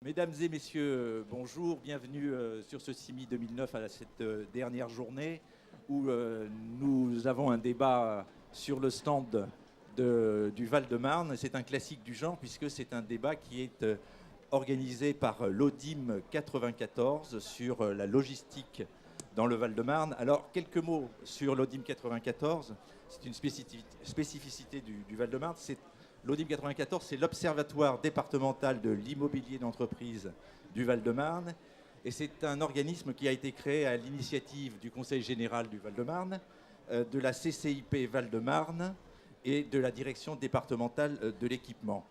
Mesdames et messieurs, bonjour, bienvenue sur ce CIMI 2009 à cette dernière journée où nous avons un débat sur le stand du Val-de-Marne. C'est un classique du genre puisque c'est un débat qui est organisé par l'Audim 94 sur la logistique dans le Val-de-Marne. Alors, quelques mots sur l'Audim 94. C'est une spécificité du Val-de-Marne. L'Audim 94, c'est l'Observatoire départemental de l'immobilier d'entreprise du Val-de-Marne. Et c'est un organisme qui a été créé à l'initiative du Conseil général du Val-de-Marne, de la CCIP Val-de-Marne et de la direction départementale de l'équipement.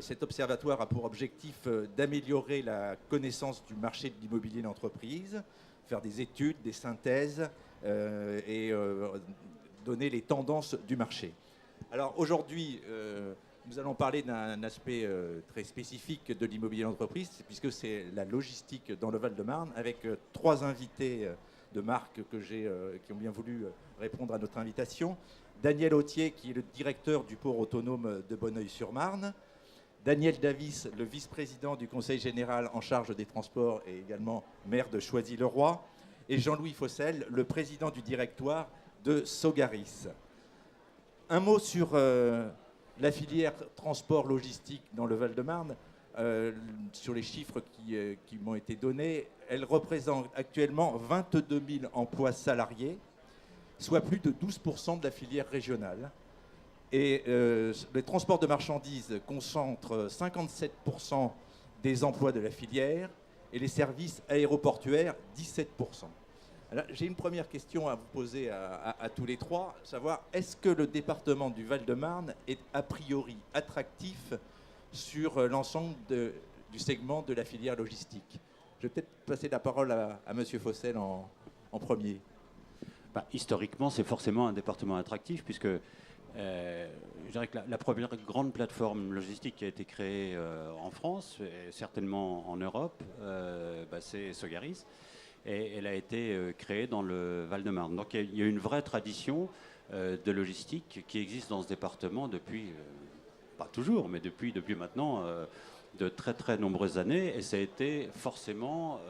Cet observatoire a pour objectif d'améliorer la connaissance du marché de l'immobilier d'entreprise, faire des études, des synthèses et donner les tendances du marché. Alors aujourd'hui, nous allons parler d'un aspect très spécifique de l'immobilier d'entreprise, puisque c'est la logistique dans le Val-de-Marne, avec trois invités de marque qui ont bien voulu répondre à notre invitation. Daniel Autier, qui est le directeur du port autonome de Bonneuil-sur-Marne. Daniel Davis, le vice-président du Conseil général en charge des transports et également maire de Choisy-le-Roi. Et Jean-Louis Fossel, le président du directoire de Sogaris. Un mot sur la filière transport logistique dans le Val-de-Marne. Sur les chiffres qui m'ont été donnés, elle représente actuellement 22 000 emplois salariés, soit plus de 12% de la filière régionale. Et le transport de marchandises concentre 57% des emplois de la filière et les services aéroportuaires 17%. Alors, j'ai une première question à vous poser à tous les trois, savoir est-ce que le département du Val-de-Marne est a priori attractif sur l'ensemble du segment de la filière logistique? Je vais peut-être passer la parole à M. Fossel en premier. Historiquement, c'est forcément un département attractif puisque je dirais que la première grande plateforme logistique qui a été créée en France, et certainement en Europe, c'est Sogaris. Et elle a été créée dans le Val-de-Marne. Donc il y a une vraie tradition de logistique qui existe dans ce département depuis, pas toujours, mais depuis maintenant de très très nombreuses années. Et ça a été forcément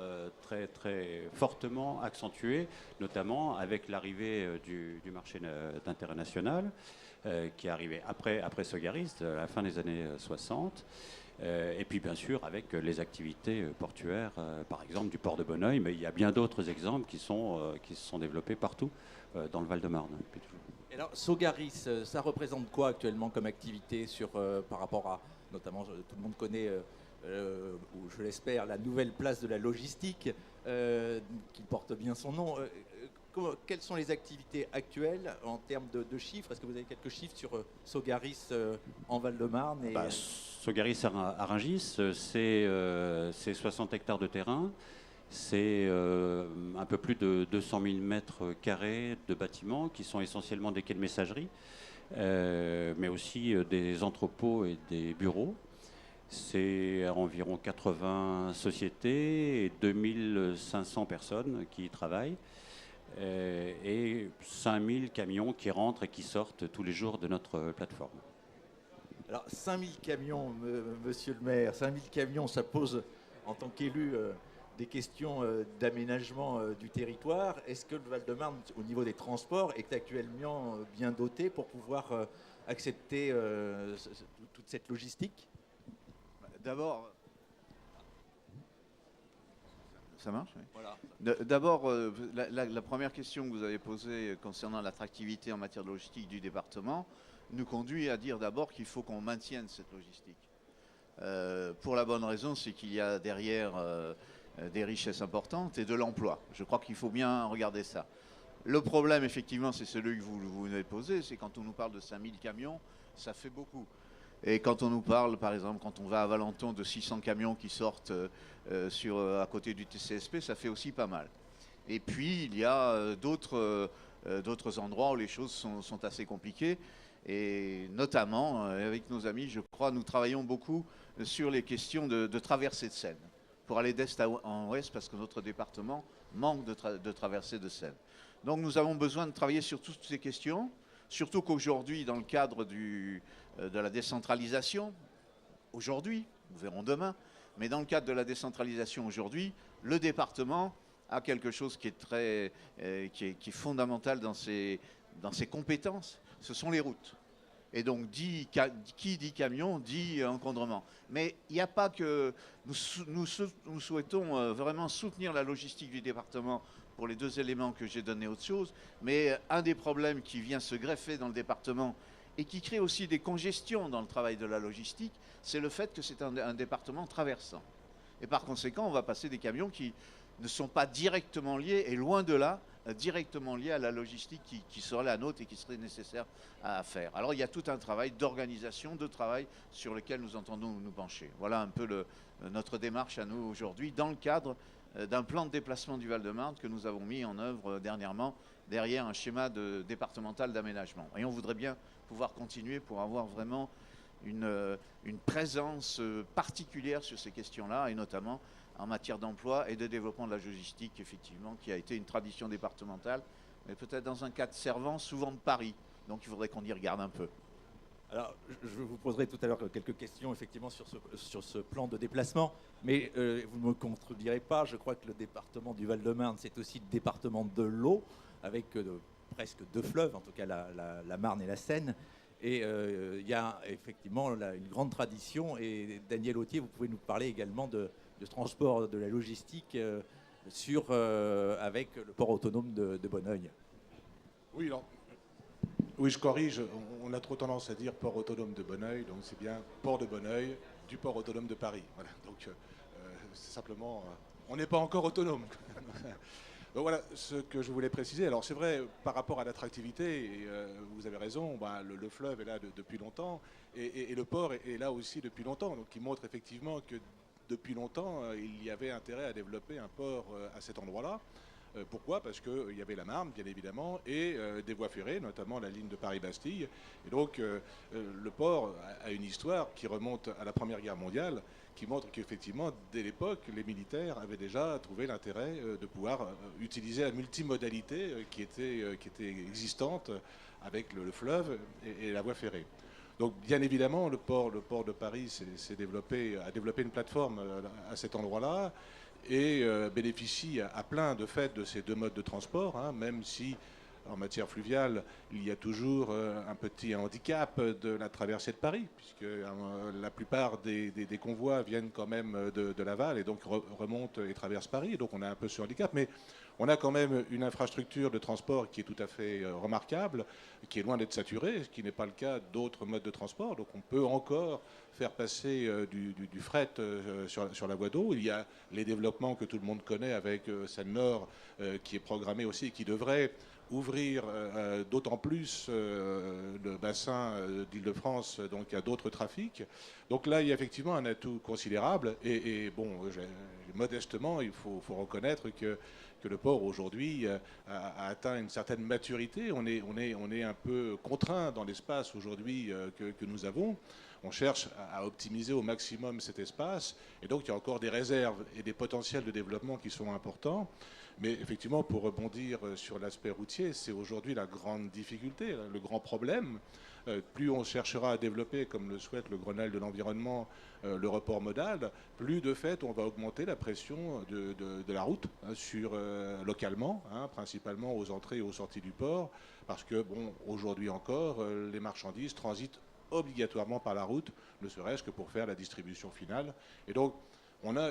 très très fortement accentué, notamment avec l'arrivée du marché d'intérêt national qui est arrivé après Sogaris, à la fin des années 60. Et puis bien sûr avec les activités portuaires, par exemple du port de Bonneuil, mais il y a bien d'autres exemples qui se sont développés partout dans le Val-de-Marne. Alors Sogaris, ça représente quoi actuellement comme activité par rapport à, notamment tout le monde connaît, ou je l'espère, la nouvelle place de la logistique, qui porte bien son nom. Quelles sont les activités actuelles en termes de chiffres? Est-ce que vous avez quelques chiffres sur Sogaris en Val-de-Marne Sogaris à Rungis, c'est 60 hectares de terrain, c'est un peu plus de 200 000 mètres carrés de bâtiments qui sont essentiellement des quais de messagerie, mais aussi des entrepôts et des bureaux. C'est environ 80 sociétés et 2500 personnes qui y travaillent. Et 5000 camions qui rentrent et qui sortent tous les jours de notre plateforme. Alors 5000 camions, monsieur le maire, 5000 camions, ça pose en tant qu'élu des questions d'aménagement du territoire. Est-ce que le Val-de-Marne, au niveau des transports, est actuellement bien doté pour pouvoir accepter toute cette logistique? D'abord... Ça marche, oui. Voilà. D'abord, la première question que vous avez posée concernant l'attractivité en matière de logistique du département nous conduit à dire d'abord qu'il faut qu'on maintienne cette logistique. Pour la bonne raison, c'est qu'il y a derrière des richesses importantes et de l'emploi. Je crois qu'il faut bien regarder ça. Le problème, effectivement, c'est celui que vous venez de poser, c'est quand on nous parle de 5000 camions, ça fait beaucoup. Et quand on nous parle, par exemple, quand on va à Valenton de 600 camions qui sortent à côté du TCSP, ça fait aussi pas mal. Et puis, il y a d'autres endroits où les choses sont assez compliquées. Et notamment, avec nos amis, je crois, nous travaillons beaucoup sur les questions de traversée de Seine, pour aller d'est en ouest, parce que notre département manque de traversée de Seine. Donc nous avons besoin de travailler sur toutes ces questions, surtout qu'aujourd'hui, dans le cadre de la décentralisation, aujourd'hui, nous verrons demain, Mais dans le cadre de la décentralisation aujourd'hui, le département a quelque chose qui est qui est fondamental dans ses compétences, ce sont les routes. Et donc, qui dit camion, dit encadrement. Mais il n'y a pas que... Nous souhaitons vraiment soutenir la logistique du département pour les deux éléments que j'ai donnés autre chose. Mais un des problèmes qui vient se greffer dans le département et qui crée aussi des congestions dans le travail de la logistique, c'est le fait que c'est un département traversant. Et par conséquent, on va passer des camions qui ne sont pas directement liés, et loin de là, directement liés à la logistique qui serait la nôtre et qui serait nécessaire à faire. Alors il y a tout un travail d'organisation, de travail sur lequel nous entendons nous pencher. Voilà un peu notre démarche à nous aujourd'hui dans le cadre d'un plan de déplacement du Val-de-Marne que nous avons mis en œuvre dernièrement derrière un schéma départemental d'aménagement. Et on voudrait bien pouvoir continuer pour avoir vraiment une présence particulière sur ces questions-là, et notamment en matière d'emploi et de développement de la logistique, effectivement, qui a été une tradition départementale, mais peut-être dans un cadre servant, souvent de Paris. Donc il faudrait qu'on y regarde un peu. Alors, je vous poserai tout à l'heure quelques questions, effectivement, sur ce plan de déplacement, mais vous ne me contredirez pas, je crois que le département du Val-de-Marne, c'est aussi le département de l'eau, avec presque deux fleuves, en tout cas la Marne et la Seine. Et il y a effectivement une grande tradition. Et Daniel Authier, vous pouvez nous parler également de transport, de la logistique avec le port autonome de Bonneuil. Oui, alors, oui, je corrige. On a trop tendance à dire port autonome de Bonneuil, donc c'est bien port de Bonneuil du port autonome de Paris. Voilà. Donc c'est simplement, on n'est pas encore autonome. Donc voilà ce que je voulais préciser. Alors c'est vrai, par rapport à l'attractivité, vous avez raison, le fleuve est là depuis longtemps, et le port est là aussi depuis longtemps, donc il montre effectivement que depuis longtemps, il y avait intérêt à développer un port à cet endroit-là. Pourquoi? Parce qu'il y avait la Marne, bien évidemment, et des voies ferrées, notamment la ligne de Paris-Bastille. Et donc, le port a une histoire qui remonte à la Première Guerre mondiale, qui montre qu'effectivement, dès l'époque, les militaires avaient déjà trouvé l'intérêt de pouvoir utiliser la multimodalité qui était existante avec le fleuve et la voie ferrée. Donc, bien évidemment, le port de Paris a développé une plateforme à cet endroit-là, et bénéficie à plein de fait de ces deux modes de transport, hein, même si en matière fluviale, il y a toujours un petit handicap de la traversée de Paris, puisque la plupart des convois viennent quand même de l'aval et donc remontent et traversent Paris. Donc on a un peu ce handicap, mais on a quand même une infrastructure de transport qui est tout à fait remarquable, qui est loin d'être saturée, ce qui n'est pas le cas d'autres modes de transport. Donc on peut encore faire passer du fret sur la voie d'eau. Il y a les développements que tout le monde connaît avec Seine-Nord qui est programmé aussi et qui devrait ouvrir d'autant plus le bassin d'Île-de-France donc à d'autres trafics. Donc là, il y a effectivement un atout considérable. Et bon, modestement, il faut reconnaître que le port aujourd'hui a atteint une certaine maturité. On est un peu contraint dans l'espace aujourd'hui que nous avons. On cherche à optimiser au maximum cet espace. Et donc, il y a encore des réserves et des potentiels de développement qui sont importants. Mais effectivement, pour rebondir sur l'aspect routier, c'est aujourd'hui la grande difficulté, le grand problème. Plus on cherchera à développer, comme le souhaite le Grenelle de l'environnement, le report modal, plus de fait on va augmenter la pression de la route localement, hein, principalement aux entrées et aux sorties du port, parce que bon, aujourd'hui encore, les marchandises transitent obligatoirement par la route, ne serait-ce que pour faire la distribution finale. Et donc, on a